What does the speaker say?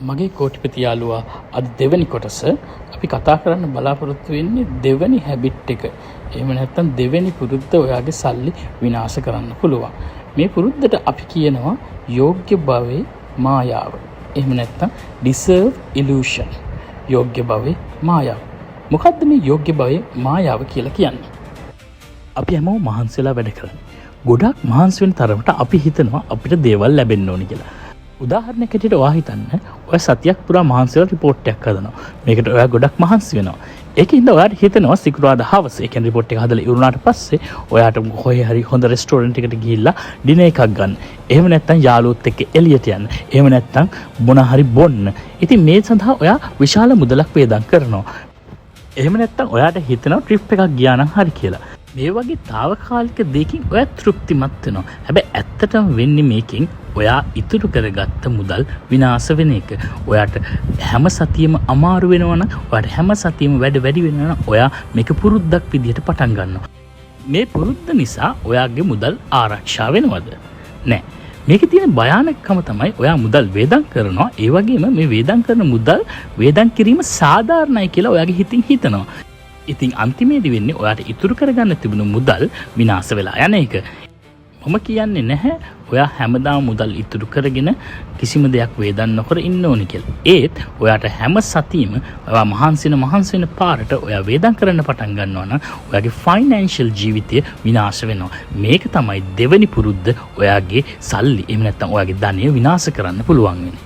මගේ කෝටිපති යාළුවා අද දෙවැනි කොටස අපි කතා කරන්න බලාපොරොත්තු වෙන්නේ දෙවැනි හැබිට් එක. එහෙම නැත්නම් දෙවැනි පුරුද්ද ඔයාගේ සල්ලි විනාශ කරන්න පුළුවන්. මේ පුරුද්දට අපි කියනවා යෝග්‍ය භවයේ මායාව. එහෙම නැත්නම් deserve illusion. යෝග්‍ය භවයේ මායාව. මොකද්ද මේ යෝග්‍ය භවයේ මායාව කියලා කියන්නේ? අපි හැමෝම මහන්සිලා වැඩ කරන්නේ. ගොඩක් මහන්සි වෙන තරමට අපි හිතනවා අපිට දේවල් ලැබෙන්න ඕනි කියලා. උදාහරණයක් හැටියට ඔයා හිතන්න ඔය සතියක් පුරා මහන්සිලා රිපෝට් එකක් හදනවා. මේකට ඔයා ගොඩක් මහන්සි වෙනවා. ඒකින්ද ඔයාට හිතෙනවා සිකුරාදා හවස ඒ කියන්නේ රිපෝට් එක හදලා ඉවරුනාට පස්සේ ඔයාට කොහේ හරි හොඳ රෙස්ටෝරන්ට් එකකට ගිහිල්ලා ඩිනර් එකක් ගන්න. එහෙම නැත්නම් යාළුවොත් එක්ක එළියට යන්න. එහෙම නැත්නම් මොන හරි බොන්න. ඉතින් මේ සඳහා ඔයා විශාල මුදලක් වේදම් කරනවා. එහෙම නැත්නම් ඔයාට හිතෙනවා ට්‍රිප් එකක් ගියා නම් හරි කියලා. මේ වගේ తాවකාලික දෙයකින් ඔයා තෘප්තිමත් වෙනවා. හැබැයි ඇත්තටම වෙන්නේ මේකෙන් ඔයා ඉතුරු කරගත්ත මුදල් විනාශ වෙන එක. ඔයාට හැම සතියෙම අමාරු වෙනවා නම්, ඔයාට හැම සතියෙම වැඩ වැඩි වෙනවා නම් ඔයා මේක පුරුද්දක් විදිහට පටන් ගන්නවා. මේ පුරුද්ද නිසා ඔයාගේ මුදල් ආරක්ෂා වෙනවද? නෑ. මේකේ තියෙන භයානකකම තමයි ඔයා මුදල් වේදම් කරනවා. ඒ වගේම මේ වේදම් කරන මුදල් වේදම් කිරීම සාධාරණයි කියලා ඔයාගේ හිතින් හිතනවා. ඉතින් අන්තිමේදී වෙන්නේ ඔයාට ඉතුරු කරගන්න තිබුණු මුදල් විනාශ වෙලා යන එක. මම කියන්නේ නැහැ ඔයා හැමදාම මුදල් ඉතුරු කරගෙන කිසිම දෙයක් වේදම් නොකර ඉන්න ඕනි කියලා. ඒත් ඔයාට හැම සතියෙම ඔයා මහන්සි වෙන පාරට ඔයා වේදම් කරන්න පටන් ගන්නවා නම් ඔයාගේ ෆයිනෑන්ෂල් ජීවිතය විනාශ වෙනවා. මේක තමයි දෙවෙනි පුරුද්ද ඔයාගේ සල්ලි එහෙම නැත්නම් ඔයාගේ ධනය විනාශ කරන්න පුළුවන් වෙන්නේ.